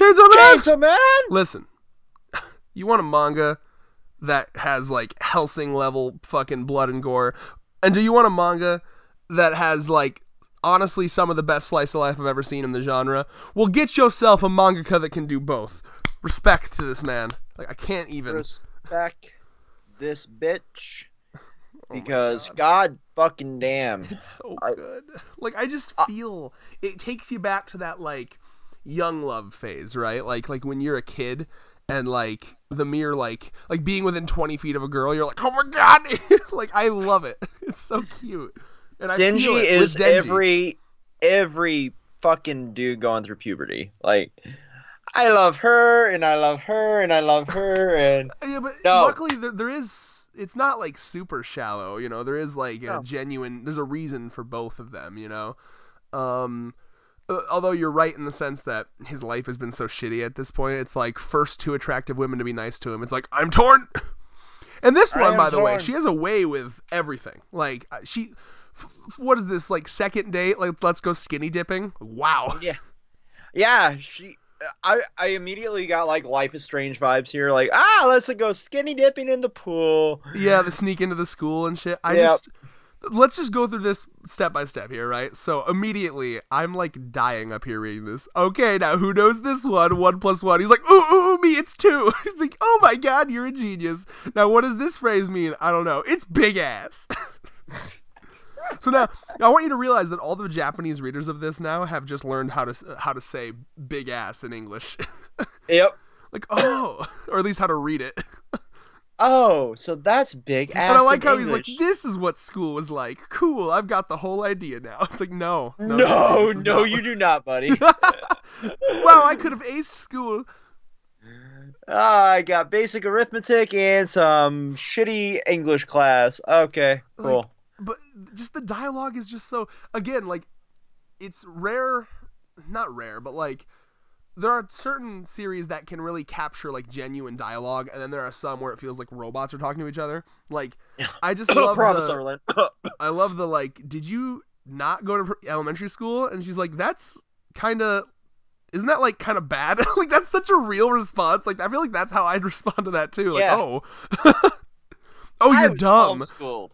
Chainsaw Man! Chainsaw Man! Listen, you want a manga that has, like, Hellsing-level fucking blood and gore? And do you want a manga that has, like, honestly some of the best slice of life I've ever seen in the genre? Well, get yourself a mangaka that can do both. Respect to this man. Like, I can't even. Respect this bitch. Because God fucking damn. It's so good. Like, I just feel it takes you back to that, like, young love phase, right? Like when you're a kid and, like, the mere, like being within 20 feet of a girl, you're like, oh my God. Like, I love it. It's so cute. And I Denji feel it is with Denji. every fucking dude going through puberty. Like, I love her, and I love her, and I love her, and Yeah, but no. luckily there is. It's not, like, super shallow, you know. There is, like, a genuine. There's a reason for both of them, you know. Although you're right in the sense that his life has been so shitty at this point. It's like first two attractive women to be nice to him. It's like, I'm torn. And this one, by the way, she has a way with everything. Like, what is this, like, second date? Like, let's go skinny dipping? Wow. Yeah, I immediately got, like, Life is Strange vibes here. Like, let's go skinny dipping in the pool. Yeah, the sneak into the school and shit. Let's just go through this step by step here, right? So immediately, I'm, like, dying up here reading this. Okay, now who knows this one? 1 + 1. He's like, ooh, me, it's 2. He's like, oh my God, you're a genius. Now, what does this phrase mean? I don't know. It's big ass. So now, I want you to realize that all the Japanese readers of this now have just learned how to say big ass in English. Yep. Like, oh, or at least how to read it. Oh, so that's big ass. And I like how English. he's like, this is what school was like. Cool, I've got the whole idea now. It's like, no, you do not, buddy. Wow, I could have aced school. I got basic arithmetic and some shitty English class. Okay, cool. Like, but just the dialogue is just so, again, like, it's rare, not rare, but, like, there are certain series that can really capture, like, genuine dialogue, and then there are some where it feels like robots are talking to each other. Like, I just love I love the, like, did you not go to elementary school? And she's like, that's kind of, isn't that, like, kind of bad? Like, that's such a real response. Like, I feel like that's how I'd respond to that, too. Like, oh. Oh, you're dumb. Homeschooled.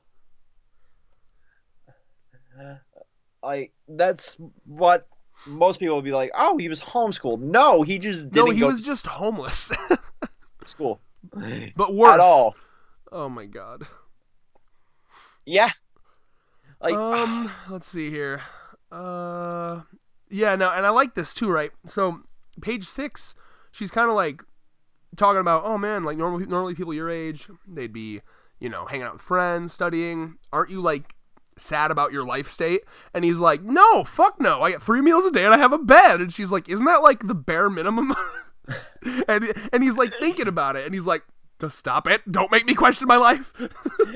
That's what most people would be like, oh, he was homeschooled. No, he just didn't he was just homeless. School. But worse. At all. Oh my God. Yeah. Like, let's see here. Yeah, no, and I like this too, right? So, page 6, she's kind of like talking about, oh man, like normally people your age, they'd be, you know, hanging out with friends, studying. Aren't you, like, sad about your life state? And he's like, no, fuck no, I get 3 meals a day and I have a bed. And she's like, isn't that, like, the bare minimum? and he's like thinking about it, and he's like, just stop it, don't make me question my life.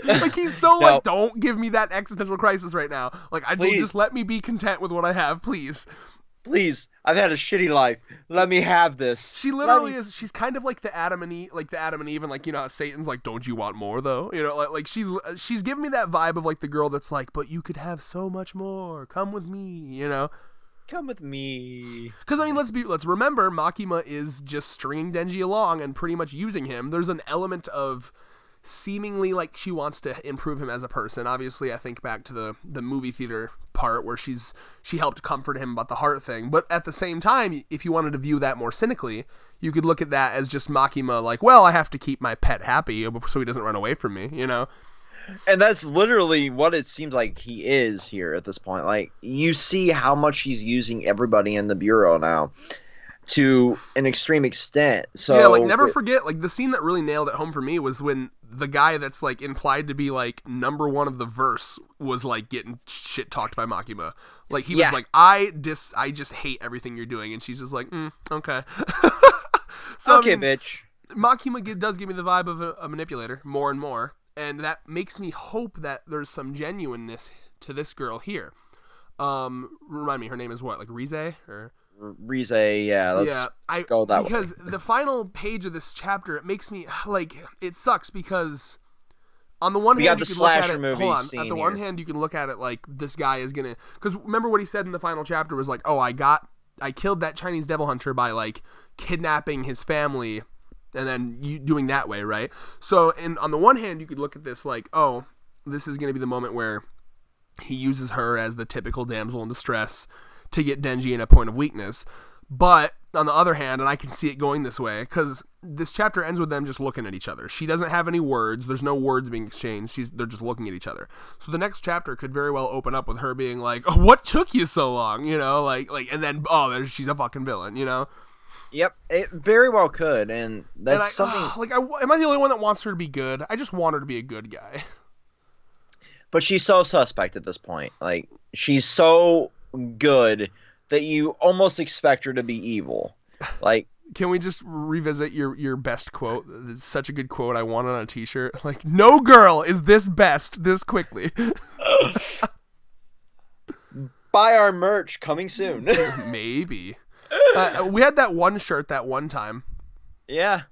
Like, he's so like, don't give me that existential crisis right now. Like, just let me be content with what I have, please. I've had a shitty life. Let me have this. She literally is. She's kind of like the Adam and Eve, and like, you know, how Satan's like, don't you want more though? You know, like she's giving me that vibe of like the girl that's like, but you could have so much more. Come with me, you know. Come with me. Because I mean, let's remember, Makima is just stringing Denji along and pretty much using him. There's an element of seemingly like she wants to improve him as a person. Obviously, I think back to the movie theater part where she helped comfort him about the heart thing. But at the same time, if you wanted to view that more cynically, you could look at that as just Makima like, well, I have to keep my pet happy so he doesn't run away from me, you know? And that's literally what it seems like he is here at this point. Like, you see how much he's using everybody in the bureau now to an extreme extent. So yeah, like, never forget, like, the scene that really nailed it home for me was when the guy that's like implied to be like #1 of the verse was like getting shit talked by Makima. Like, he was like, I just hate everything you're doing, and she's just like, okay. So, okay, I mean, bitch. Makima does give me the vibe of a manipulator more and more, and that makes me hope that there's some genuineness to this girl here. Remind me, her name is what, like Rize or Rize, yeah. Let's go that way. Because the final page of this chapter, it makes me like, it sucks because on the one hand, you can look at it. At the one hand, you can look at it like this guy is gonna. Because remember what he said in the final chapter was like, oh, I killed that Chinese devil hunter by like kidnapping his family and then you doing that way, right? So, on the one hand, you could look at this like, oh, this is going to be the moment where he uses her as the typical damsel in distress to get Denji in a point of weakness. But on the other hand, and I can see it going this way, because this chapter ends with them just looking at each other. She doesn't have any words. There's no words being exchanged. They're just looking at each other. So the next chapter could very well open up with her being like, oh, what took you so long? You know, like, and then, oh, she's a fucking villain, you know? Yep, it very well could, and that's something. Am I the only one that wants her to be good? I just want her to be a good guy. But she's so suspect at this point. Like, she's so good that you almost expect her to be evil. Like, can we just revisit your best quote? It's such a good quote. I want it on a t-shirt. Like, no girl is this best this quickly. Buy our merch coming soon. Maybe. We had that one shirt that one time. Yeah.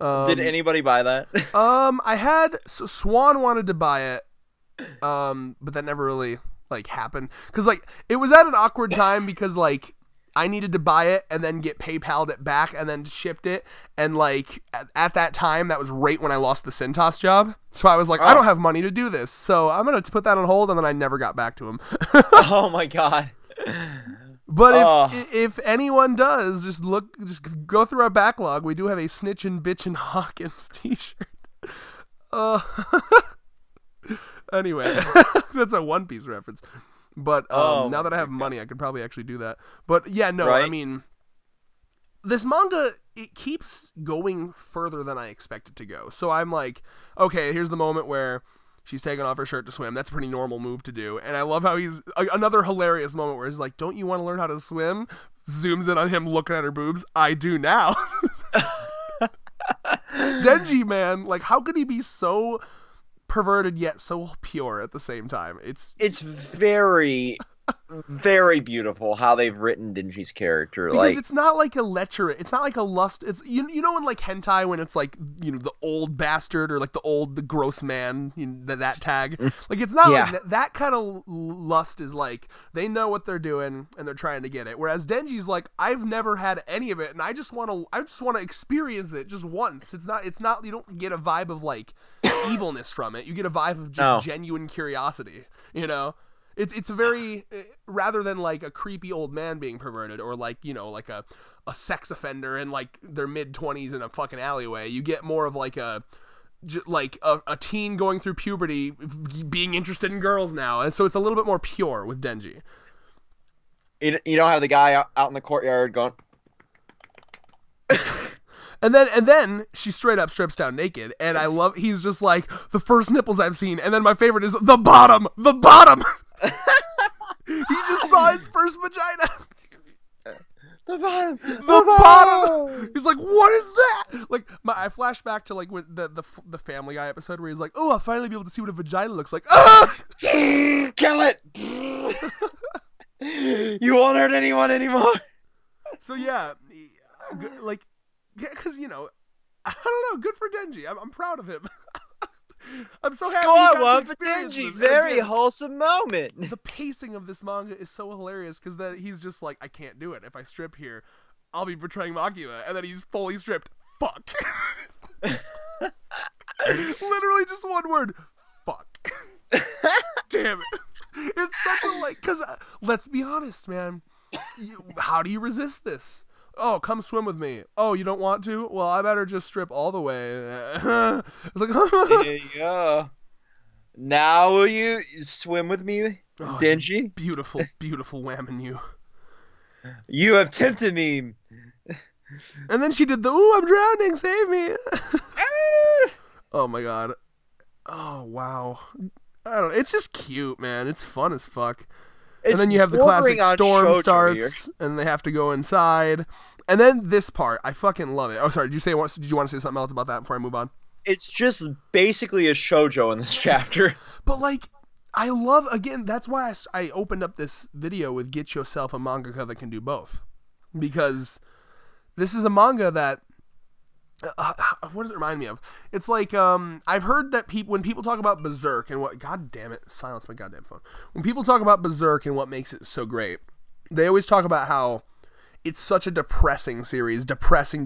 Did anybody buy that? Swan wanted to buy it, but that never really like happened because like it was at an awkward time because like I needed to buy it and then get PayPal'd it back and then shipped it, and like at that time that was right when I lost the Cintas job, so I was like, I don't have money to do this, so I'm gonna put that on hold, and then I never got back to him. Oh my god. But if anyone does, just go through our backlog. We do have a Snitchin' Bitchin' Hawkins t-shirt. Anyway, that's a One Piece reference. But now that I have money, I could probably actually do that. But yeah, no, right? I mean, this manga, it keeps going further than I expect it to go. So I'm like, okay, here's the moment where she's taking off her shirt to swim. That's a pretty normal move to do. And I love how he's another hilarious moment where he's like, don't you want to learn how to swim? Zooms in on him looking at her boobs. I do now. Denji, man, like, how could he be so perverted yet so pure at the same time? It's very very beautiful how they've written Denji's character. Because like, it's not like a lecherous, it's not like a lust, it's you know in like hentai when it's like, you know, the old bastard or like the gross man, you know, that tag, like it's not like that kind of lust is like they know what they're doing and they're trying to get it, whereas Denji's like, I've never had any of it and I just want to experience it just once. It's not you don't get a vibe of like evilness from it, you get a vibe of just genuine curiosity, you know. It's a very, rather than like a creepy old man being perverted or like, you know, like a sex offender in like their mid-20s in a fucking alleyway, you get more of like a teen going through puberty being interested in girls now, and so it's a little bit more pure with Denji. You don't have the guy out in the courtyard going And then she straight up strips down naked, and I love, he's just like, the first nipples I've seen, and then my favorite is the bottom. He just saw his first vagina. The bottom. The bottom. He's like, what is that? Like, I flash back to like when the Family Guy episode where he's like, oh, I'll finally be able to see what a vagina looks like. Ah! Kill it. You won't hurt anyone anymore. So yeah, like, because, you know, I don't know, good for Denji. I'm proud of him. I'm so happy. Score one for Denji. Very wholesome moment. The pacing of this manga is so hilarious because then he's just like, I can't do it. If I strip here, I'll be betraying Makima. And then he's fully stripped. Fuck. Literally just one word. Fuck. Damn it. It's such a like, because let's be honest, man. How do you resist this? Oh, come swim with me. Oh, you don't want to? Well, I better just strip all the way. It's like, there you go. Now will you swim with me, Denji? Beautiful, beautiful whamming you. You have tempted me. And then she did the, ooh, I'm drowning, save me. Oh my god. Oh, wow. I don't know. It's just cute, man. It's fun as fuck. And then you have the classic storm starts, and they have to go inside. And then this part, I fucking love it. Oh, sorry, did you want to say something else about that before I move on? It's just basically a shoujo in this chapter. But, like, I love, again, that's why I opened up this video with get yourself a mangaka that can do both. Because this is a manga that, what does it remind me of? It's like, I've heard that when people talk about Berserk and what, god damn it, silence my goddamn phone. When people talk about Berserk and what makes it so great, they always talk about how it's such a depressing series, depressing,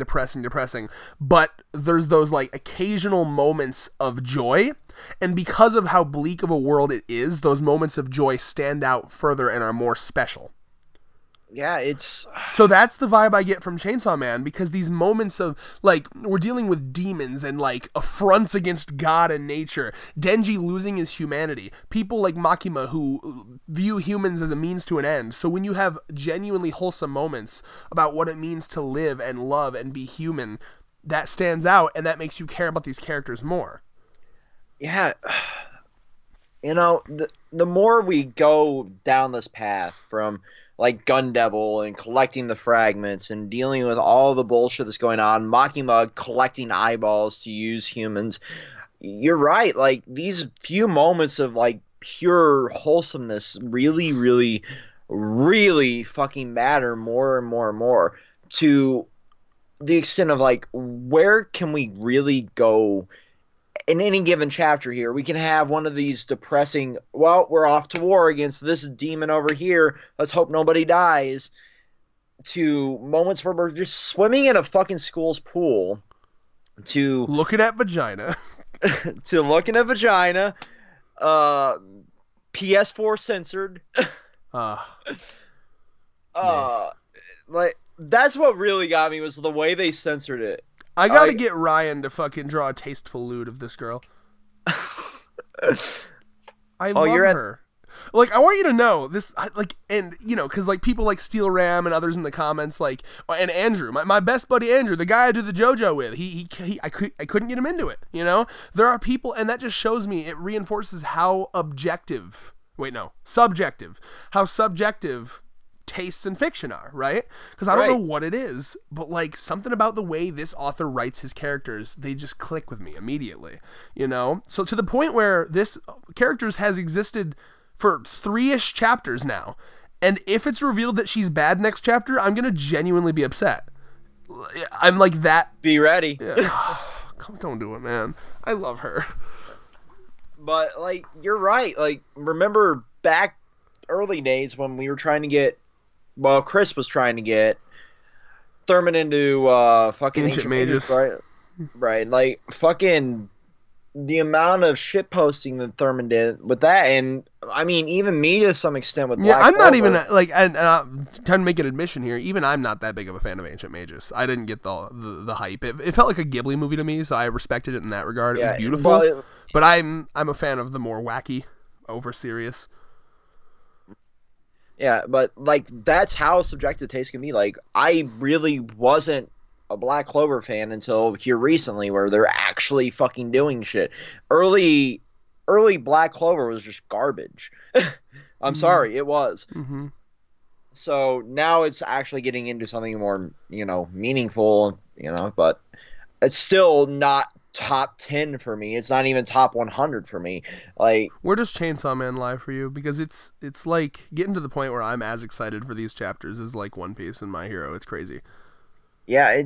but there's those like occasional moments of joy, and because of how bleak of a world it is, those moments of joy stand out further and are more special. Yeah, it's... So that's the vibe I get from Chainsaw Man, because these moments of, like, we're dealing with demons and, like, affronts against God and nature, Denji losing his humanity, people like Makima who view humans as a means to an end. So when you have genuinely wholesome moments about what it means to live and love and be human, that stands out, and that makes you care about these characters more. Yeah. You know, the more we go down this path from... like Gun Devil and collecting the fragments and dealing with all the bullshit that's going on, Makima collecting eyeballs to use humans. You're right. Like, these few moments of, like, pure wholesomeness really, really, really fucking matter more and more and more, to the extent of, like, where can we really go in any given chapter here? We can have one of these depressing, well, we're off to war against this demon over here, let's hope nobody dies, to moments where we're just swimming in a fucking school's pool, to looking at vagina, to looking at vagina, PS4 censored. Like, that's what really got me, was the way they censored it. I gotta get Ryan to fucking draw a tasteful lewd of this girl. I love her. Like, I want you to know this, like, and, you know, because, like, people like Steel Ram and others in the comments, like, and Andrew, my best buddy Andrew, the guy I do the JoJo with, I couldn't get him into it, you know? There are people, and that just shows me, it reinforces how subjective, how subjective tastes in fiction are, right? Because I don't know what it is, but, like, something about the way this author writes his characters, they just click with me immediately, you know? So to the point where this characters has existed for 3-ish chapters now, and if it's revealed that she's bad next chapter, I'm gonna genuinely be upset. I'm like that. Be ready. Yeah. Don't do it, man. I love her. But, like, you're right. Like, remember back early days when we were trying to get, well, Chris was trying to get Thurman into fucking Ancient Mages, right? Like, fucking the amount of shit posting that Thurman did with that, and I mean, even me to some extent with Black I'm Clover. not even like, and I'm trying to make an admission here. Even I'm not that big of a fan of Ancient Mages. I didn't get the hype. It felt like a Ghibli movie to me, so I respected it in that regard. It was beautiful, but I'm a fan of the more wacky, over serious. Yeah, but, like, that's how subjective taste can be. Like, I really wasn't a Black Clover fan until here recently, where they're actually fucking doing shit. Early Black Clover was just garbage. I'm sorry, it was. Mm-hmm. So now it's actually getting into something more, you know, meaningful, you know, but it's still not top 10 for me. It's not even top 100 for me. Like, where does Chainsaw Man lie for you? Because it's like getting to the point where I'm as excited for these chapters as like One Piece and My Hero. It's crazy. Yeah,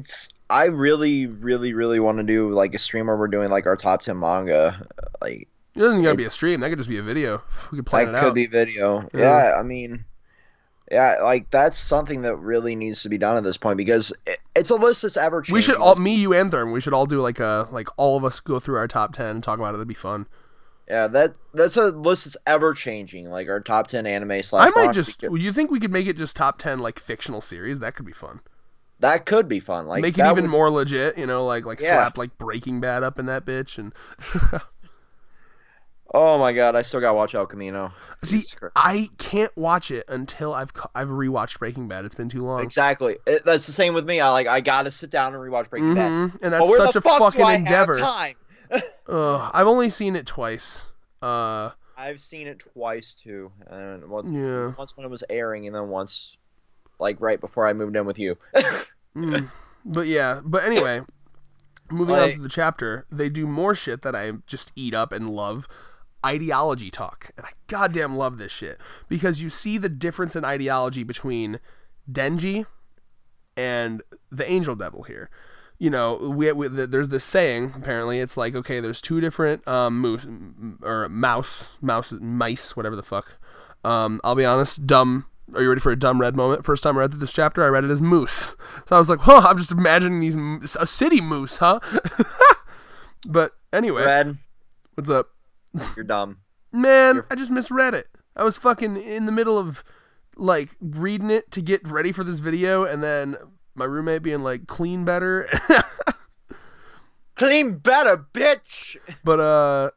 I really, really, really want to do like a stream where we're doing like our top 10 manga. Like, it doesn't gotta be a stream. That could just be a video. We could plan it out. That could be video. Yeah, I mean, yeah, like, that's something that really needs to be done at this point, because it's a list that's ever changing. We should all, me, you, and Therm, we should all do like all of us go through our top 10 and talk about it. That'd be fun. Yeah, that's a list that's ever changing, like our top 10 anime / I might just. You think we could make it just top 10 like fictional series? That could be fun. That could be fun. Like, make it even more legit, you know, like slap like Breaking Bad up in that bitch and. Oh my god, I still gotta watch El Camino. See, I can't watch it until I've rewatched Breaking Bad. It's been too long. Exactly. That's the same with me. I gotta sit down and rewatch Breaking Bad. And that's such a fucking endeavor. I've only seen it twice. I've seen it twice too, and once when it was airing, and then once, like, right before I moved in with you. But anyway, moving on to the chapter, they do more shit that I just eat up and love. Ideology talk, and I goddamn love this shit, because you see the difference in ideology between Denji and the Angel Devil here. You know, there's this saying, apparently it's like, okay, there's two different mice, whatever the fuck. I'll be honest, dumb Are you ready for a dumb red moment? First time I read this chapter, I read it as moose. So I was like, huh, I'm just imagining a city moose, huh? But anyway. Red. What's up? You're dumb. Man, I just misread it. I was fucking in the middle of, like, reading it to get ready for this video, and then my roommate being like, clean better. Clean better, bitch! But,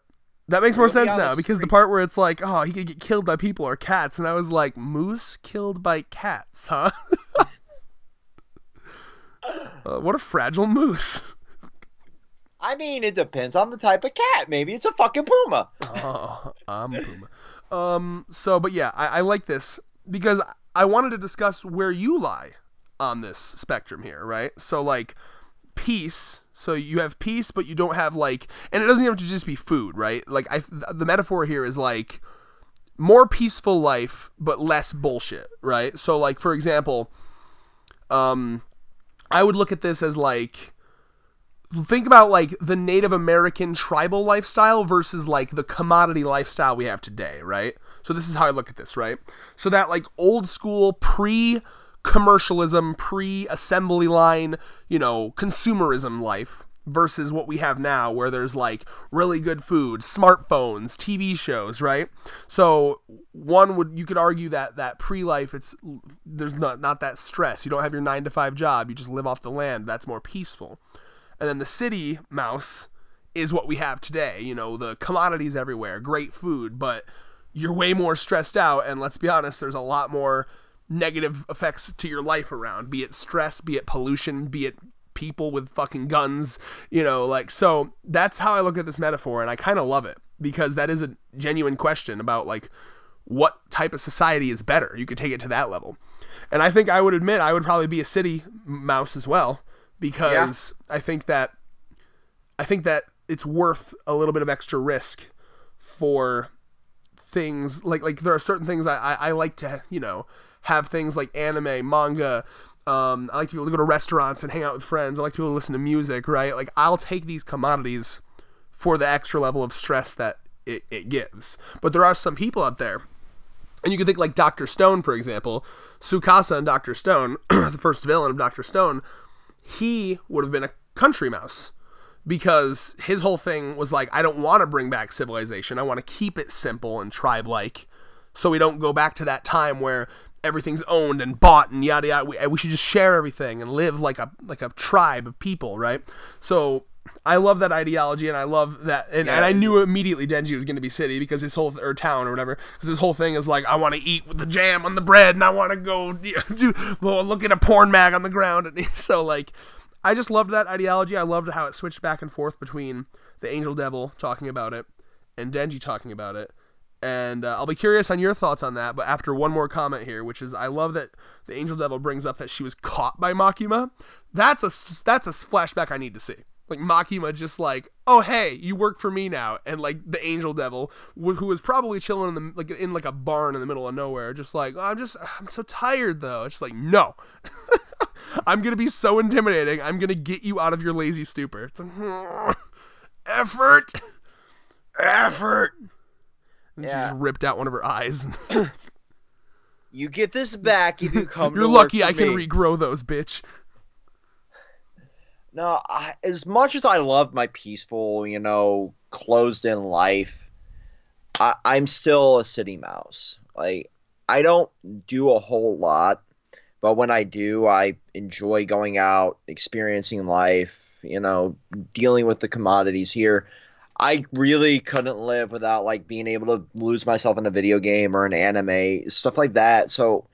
that makes more sense now, because the street. part where it's like, oh, he could get killed by people or cats, and I was like, moose killed by cats, huh? What a fragile moose. I mean, it depends on the type of cat. Maybe it's a fucking puma. Oh, I'm a puma. But yeah, I like this because I wanted to discuss where you lie on this spectrum here, right? So, like, peace. So you have peace, but you don't have, like, and it doesn't have to just be food, right? Like, the metaphor here is, like, more peaceful life, but less bullshit, right? So, like, for example, I would look at this as, like, think about, like, the Native American tribal lifestyle versus, like, the commodity lifestyle we have today, right? So this is how I look at this, right? So that, like, old school pre-commercialism, pre-assembly line, you know, consumerism life versus what we have now where there's, like, really good food, smartphones, TV shows, right? So you could argue that pre-life, there's not that stress. You don't have your 9-to-5 job. You just live off the land. That's more peaceful. And then the city mouse is what we have today. You know, the commodities everywhere, great food, but you're way more stressed out. And let's be honest, there's a lot more negative effects to your life around, be it stress, be it pollution, be it people with fucking guns, you know, like, so that's how I look at this metaphor. And I kind of love it because that is a genuine question about, like, what type of society is better. You could take it to that level. And I think I would admit I would probably be a city mouse as well. Because yeah. I think that it's worth a little bit of extra risk for things like there are certain things I like to, you know, have things like anime, manga. I like to be able to go to restaurants and hang out with friends. I like to be able to listen to music, right? Like, I'll take these commodities for the extra level of stress that it gives. But there are some people out there, and you can think like Dr. Stone, for example. Tsukasa in Dr. Stone, the first villain of Dr. Stone, he would have been a country mouse because his whole thing was like, I don't want to bring back civilization. I want to keep it simple and tribe-like so we don't go back to that time where everything's owned and bought and yada yada. We should just share everything and live like a tribe of people, right? So I love that ideology, and I love that, and I knew immediately Denji was going to be city because his whole, or town or whatever, because his whole thing is like, I want to eat with the jam on the bread, and I want to go look at a porn mag on the ground, and so, like, I just loved that ideology. I loved how it switched back and forth between the Angel Devil talking about it and Denji talking about it, and I'll be curious on your thoughts on that, but after one more comment here, which is, I love that the Angel Devil brings up that she was caught by Makima. That's a flashback I need to see. Like, Makima just like, oh, hey, you work for me now. And, like, the Angel Devil, who was probably chilling in a barn in the middle of nowhere, just like, oh, I'm so tired, though. It's just like, no. I'm going to be so intimidating. I'm going to get you out of your lazy stupor. It's like, effort. And she just ripped out one of her eyes. You get this back if you come You're to lucky work I for can me. regrow those, bitch. No, as much as I love my peaceful, you know, closed-in life, I'm still a city mouse. Like, I don't do a whole lot, but when I do, I enjoy going out, experiencing life, you know, dealing with the commodities here. I really couldn't live without, like, being able to lose myself in a video game or an anime, stuff like that. So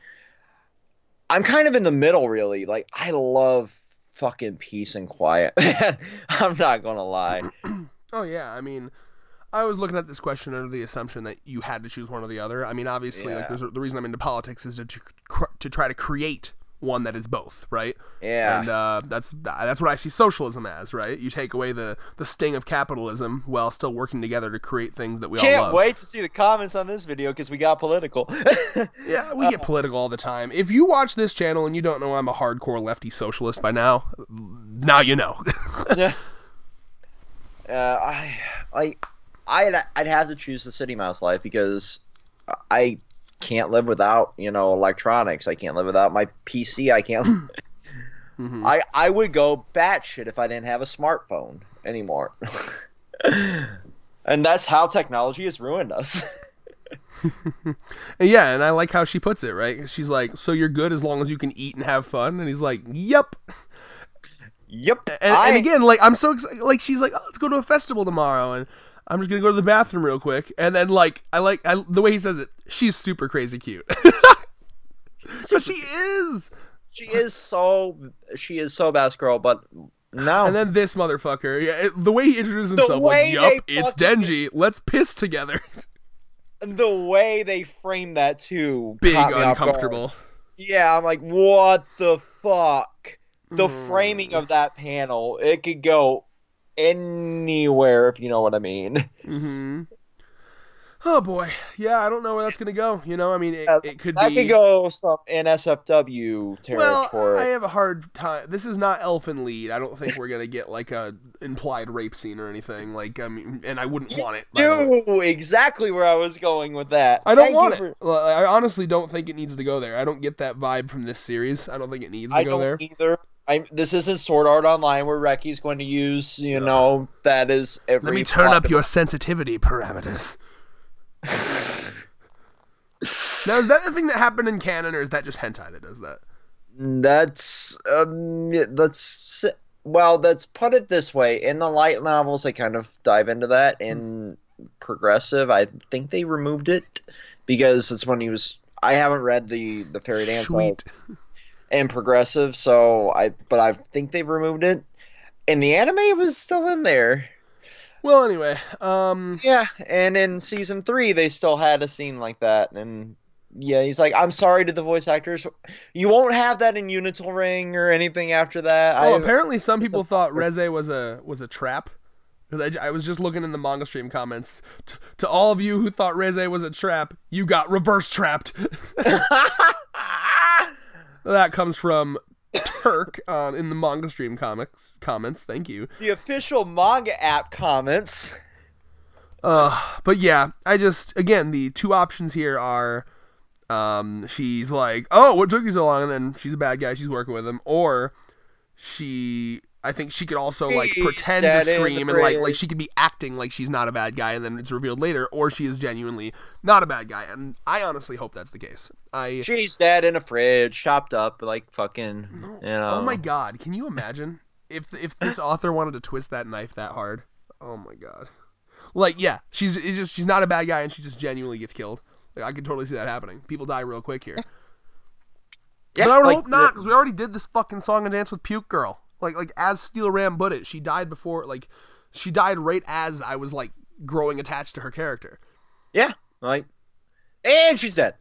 I'm kind of in the middle, really. Like, I love fucking peace and quiet. I'm not gonna lie. Oh yeah, I mean, I was looking at this question under the assumption that you had to choose one or the other. I mean, obviously, like, the reason I'm into politics is to try to create one that is both, right? Yeah. And that's what I see socialism as, right? You take away the sting of capitalism while still working together to create things that we all love. Can't wait to see the comments on this video because we got political. Yeah, we get political all the time. If you watch this channel and you don't know I'm a hardcore lefty socialist by now you know. Yeah. I'd have to choose the city mouse life because I can't live without, electronics. I can't live without my PC. I can't. Mm-hmm. I would go batshit if I didn't have a smartphone anymore. And that's how technology has ruined us. Yeah, and I like how she puts it, right? She's like, so you're good as long as you can eat and have fun? And he's like, yep. Yep. And again, like, I'm so excited. Like, she's like, oh, let's go to a festival tomorrow, and I'm just gonna go to the bathroom real quick. And then, like, I the way he says it. She's super crazy cute. But she is. She is so best girl, but no. And then this motherfucker, the way he introduces himself, like, yup, it's Denji. Let's piss together. The way they frame that too, big uncomfortable. Yeah, I'm like, what the fuck? The framing of that panel, it could go anywhere, if you know what I mean. Mm-hmm. Oh boy, yeah, I don't know where that's gonna go. I mean, it could be. That could go some NSFW territory. Well, I have a hard time. This is not Elfen Lied. I don't think we're gonna get like a implied rape scene or anything. Like, I mean, and I wouldn't want it. No, exactly where I was going with that. I don't want it. I honestly don't think it needs to go there. I don't get that vibe from this series. I don't think it needs to go there. I don't either. This isn't Sword Art Online where Reki's going to use, that is every. Let me turn up your sensitivity parameters. Now, is that the thing that happened in canon, or is that just hentai that does that? Let's put it this way. In the light novels, they kind of dive into that. In Progressive, I think they removed it because it's when he was. I haven't read the Fairy Dance in Progressive, but I think they've removed it. In the anime, it was still in there. Well, anyway, yeah, and in season 3, they still had a scene like that, and yeah, he's like, "I'm sorry to the voice actors, you won't have that in Unital Ring or anything after that." Apparently, some people thought Reze was a trap. Because I was just looking in the manga stream comments. To all of you who thought Reze was a trap, you got reverse trapped. That comes from Turk in the manga stream comments. Thank you. The official manga app comments. But yeah, again, the two options here are, she's like, oh, what took you so long? And then she's a bad guy. She's working with him. Or I think she could also like pretend to scream and like she could be acting like she's not a bad guy, and then it's revealed later, or she is genuinely not a bad guy. And I honestly hope that's the case. She's dead in a fridge, chopped up like fucking. Oh my god, can you imagine if this author wanted to twist that knife that hard? Oh my god. Like, yeah, she's not a bad guy, and she just genuinely gets killed. Like, I could totally see that happening. People die real quick here. Yeah, but I would hope not, because we already did this fucking song and dance with Puke Girl. Like as Steel Ram put it, she died before, like, she died right as I was, like, growing attached to her character. Yeah, and she's dead.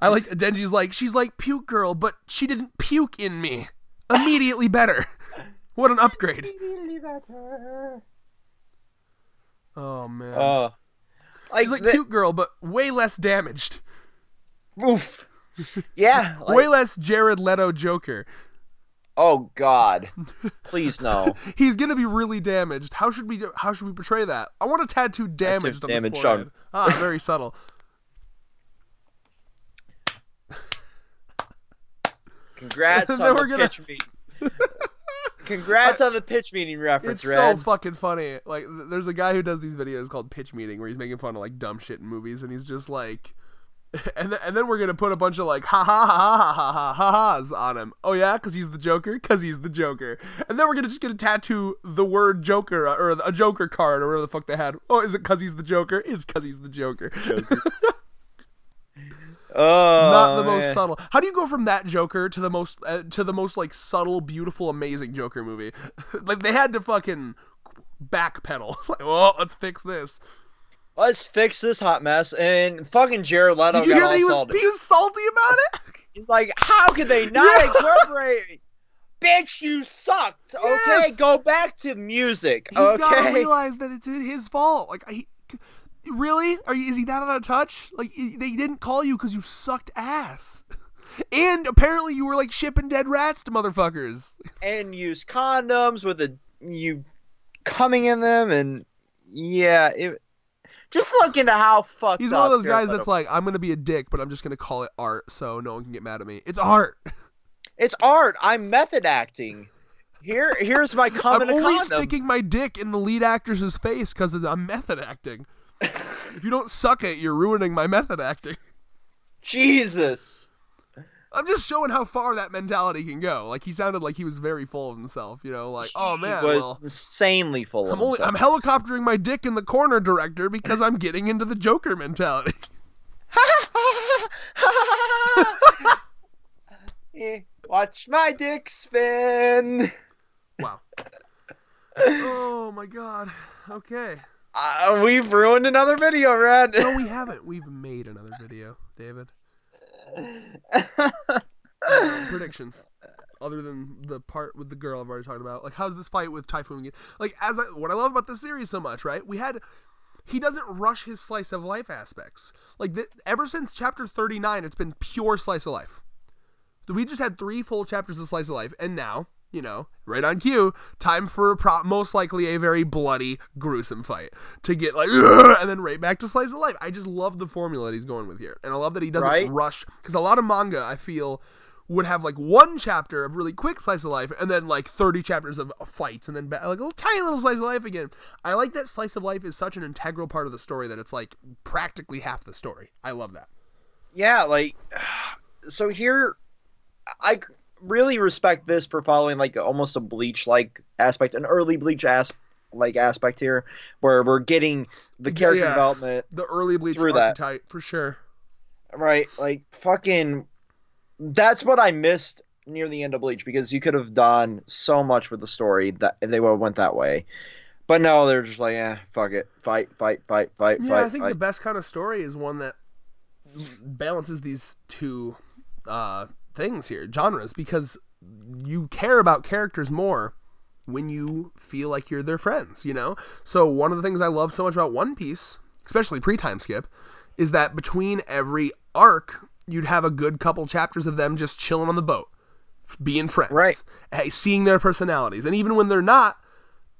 I like, Denji's like, she's like Puke Girl, but she didn't puke in me. Immediately better. What an upgrade. Immediately better. Oh, man. She's like Puke Girl, but way less damaged. Oof. Yeah. Way less Jared Leto Joker. Oh God! Please no. He's gonna be really damaged. How should we portray that? I want a tattoo damaged on his forehead. Very subtle. Congrats on the pitch meeting. Congrats on the pitch meeting reference, Red. It's so fucking funny. Like, there's a guy who does these videos called Pitch Meeting, where he's making fun of like dumb shit in movies, and he's just like. And then we're gonna put a bunch of like ha ha ha ha ha ha ha ha's on him. Oh yeah, because he's the Joker. And then we're gonna tattoo the word Joker or a Joker card or whatever the fuck they had. Oh, is it because he's the Joker? It's because he's the Joker. Not the most subtle. How do you go from that Joker to the most like subtle, beautiful, amazing Joker movie? Like, they had to fucking backpedal. Like, well, let's fix this. Let's fix this hot mess. And fucking Jared Leto got all salty. Did you hear that he was being salty about it? He's like, how could they not incorporate? Bitch, you sucked. Yes. Okay, go back to music. He's gotta realize that it's his fault. Like, really? Is he that out of touch? Like, they didn't call you because you sucked ass. And apparently you were like shipping dead rats to motherfuckers. And used condoms with you coming in them, and yeah, Just look into how fucked He's up one of those Jared guys Leto- that's like, I'm gonna be a dick, but I'm just gonna call it art, so no one can get mad at me. It's art. It's art. I'm method acting. Here's my cum I'm in a only condom. sticking my dick in the lead actor's face because I'm method acting. If you don't suck it, you're ruining my method acting. Jesus. I'm just showing how far that mentality can go. Like, he sounded like he was very full of himself, you know, like, oh man, He was well, insanely full of himself. I'm helicoptering my dick in the corner, director, because I'm getting into the Joker mentality. Watch my dick spin. Wow. Oh my god. Okay. We've ruined another video, Red. No, we haven't. We've made another video, David. Predictions. Other than the part with the girl I've already talked about. Like, how's this fight with Typhoon? Like, what I love about this series so much, right? He doesn't rush his slice of life aspects. Like, ever since chapter 39, it's been pure slice of life. We just had 3 full chapters of slice of life, and now, you know, right on cue, time for most likely a very bloody, gruesome fight to get like, and then right back to slice of life. I just love the formula that he's going with here, and I love that he doesn't rush, because a lot of manga, I feel, would have like 1 chapter of really quick slice of life, and then like 30 chapters of fights, and then like a little tiny little slice of life again. I like that slice of life is such an integral part of the story that it's like practically half the story. I love that. Yeah, like, so here, I really respect this for following like almost a Bleach-like aspect, an early Bleach aspect here, where we're getting the character development, the early Bleach through archetype, for sure. Right, like fucking, that's what I missed near the end of Bleach, because you could have done so much with the story that if they would have went that way. But no, they're just like, fuck it, fight. Yeah, I think the best kind of story is one that balances these two things here, genres, because you care about characters more when you feel like you're their friends, you know? So one of the things I love so much about One Piece, especially pre-time skip, is that between every arc, you'd have a good couple chapters of them just chilling on the boat, being friends, right? Seeing their personalities, and even when they're not,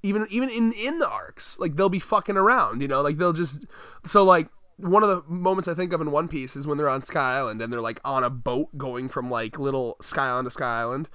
even in the arcs, like they'll be fucking around, you know, like they'll just, so like one of the moments I think of in One Piece is when they're on Sky Island and they're like on a boat going from like little Sky Island to Sky Island,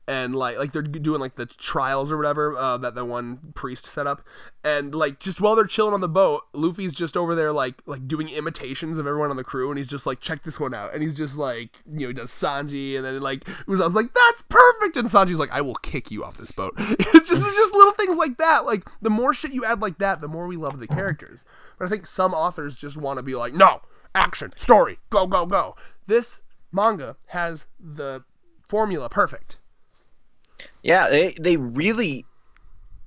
and like they're doing like the trials or whatever that the one priest set up, and like just while they're chilling on the boat, Luffy's just over there like doing imitations of everyone on the crew, and he's just like, check this one out, and he's just like, you know, he does Sanji, and then like Usopp's like, that's perfect, and Sanji's like, I will kick you off this boat. It's just little things like that. Like the more shit you add like that, the more we love the characters. But I think some authors just want to be like, no, action, story, go. This manga has the formula perfect. Yeah, they really,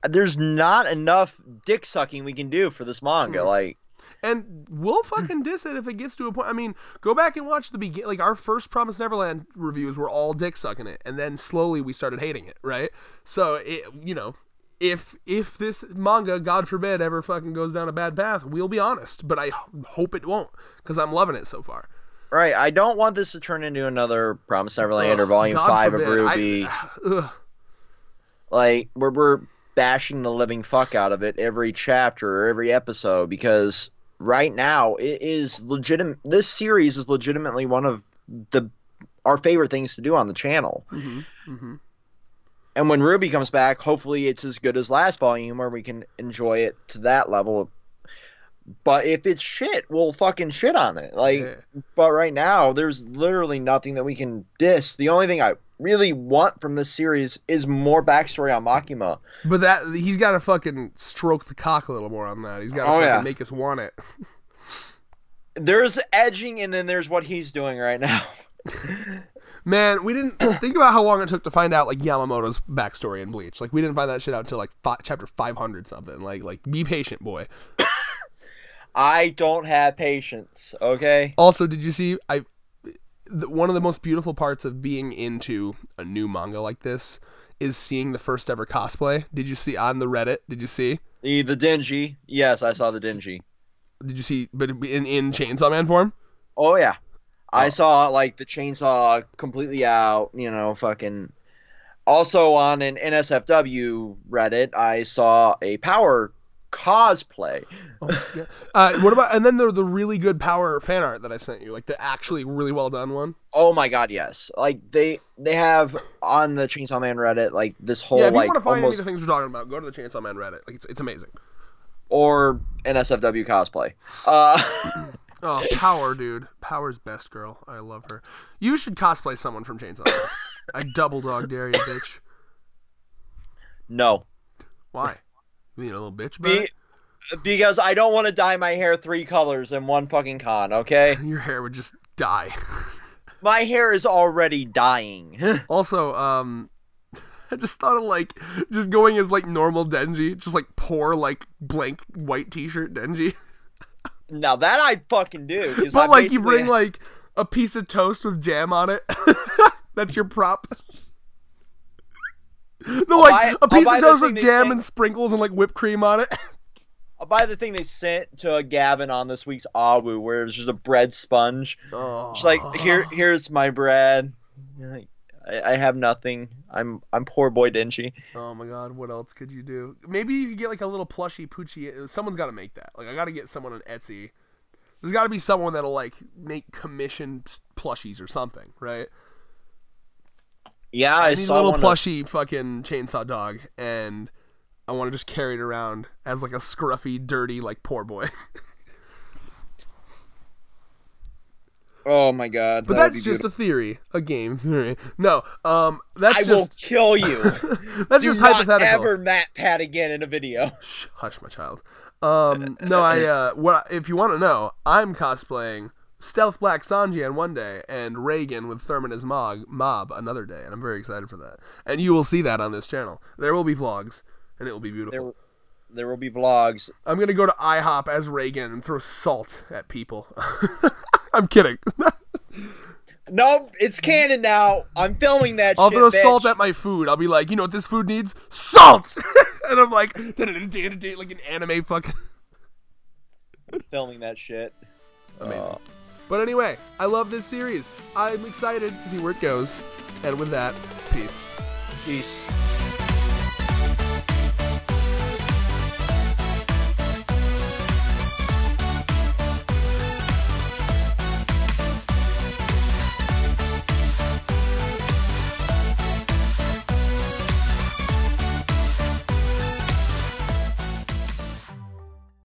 there's not enough dick sucking we can do for this manga. Like, and we'll fucking diss it if it gets to a point. I mean, go back and watch the beginning. Like our first Promised Neverland reviews were all dick sucking it, and then slowly we started hating it, right? So it, you know, if this manga, God forbid, ever fucking goes down a bad path, we'll be honest. But I hope it won't, because I'm loving it so far. Right, I don't want this to turn into another Promised Neverland or Volume 5 of Ruby. Like, we're bashing the living fuck out of it every chapter or every episode, because right now it is legitimate. This series is legitimately one of our favorite things to do on the channel. And when Ruby comes back, hopefully it's as good as last volume, where we can enjoy it to that level. But if it's shit, we'll fucking shit on it. Like, yeah. But right now, there's literally nothing that we can diss. The only thing I really want from this series is more backstory on Makima. But that he's got to fucking stroke the cock a little more on that. He's got to make us want it. There's edging, and then there's what he's doing right now. Man, we didn't think about how long it took to find out like Yamamoto's backstory in Bleach. Like, we didn't find that shit out until like chapter 500 something. Like be patient, boy. I don't have patience, okay? Also, did you see one of the most beautiful parts of being into a new manga like this is seeing the first ever cosplay. Did you see on the Reddit? Did you see? The Denji. Yes, I saw the Denji. Did you see, but in Chainsaw Man form? Oh, yeah. I saw, like, the chainsaw completely out, you know, fucking... Also on an NSFW Reddit, I saw a power cosplay. Oh, yeah. What about, and then the really good Power fan art that I sent you, like the actually really well done one. Oh my god, yes. Like they have on the Chainsaw Man Reddit like this whole Yeah, if you like want to find any almost of the things we're talking about, go to the Chainsaw Man Reddit. Like it's amazing. or NSFW cosplay. Oh, Power, dude. Power's best girl. I love her. You should cosplay someone from Chainsaw Man. I double dog dare you, bitch. No. Why? You being a little bitch about it? Because I don't want to dye my hair 3 colors in one fucking con, okay? Your hair would just die. My hair is already dying. Also, I just thought of like just going as like normal Denji, just like poor like blank white t-shirt Denji. Now that I fucking do. But like you bring like a piece of toast with jam on it. That's your prop. No, like a piece of toast with jam and sprinkles and like whipped cream on it. I'll buy the thing they sent to Gavin on this week's Awu, where it's just a bread sponge. Oh. It's like here's my bread. I have nothing. I'm poor boy Denji. Oh my god, what else could you do? Maybe you could get like a little plushy Poochie. Someone's got to make that. Like I got to get someone on Etsy. There's got to be someone that'll like make commission plushies or something, right? Yeah, I need saw a little plushy fucking chainsaw dog, and I want to just carry it around as like a scruffy, dirty, like poor boy. Oh my god! But that's just a theory, a game theory. No, that's I will kill you. That's just hypothetical. Ever Matt Pat again in a video? Shh, hush, my child. No, what if you want to know? I'm cosplaying Stealth Black Sanji on one day and Reagan with Thurman as Mob another day, and I'm very excited for that. And you will see that on this channel. There will be vlogs, and it will be beautiful. There will be vlogs. I'm gonna go to IHOP as Reagan and throw salt at people. I'm kidding. No, it's canon now. I'm filming that I'll shit, throw bitch. salt at my food. I'll be like, you know what this food needs? Salt! And I'm like, like an anime fucking... I'm filming that shit. Amazing. But anyway, I love this series. I'm excited to see where it goes. And with that, peace. Peace.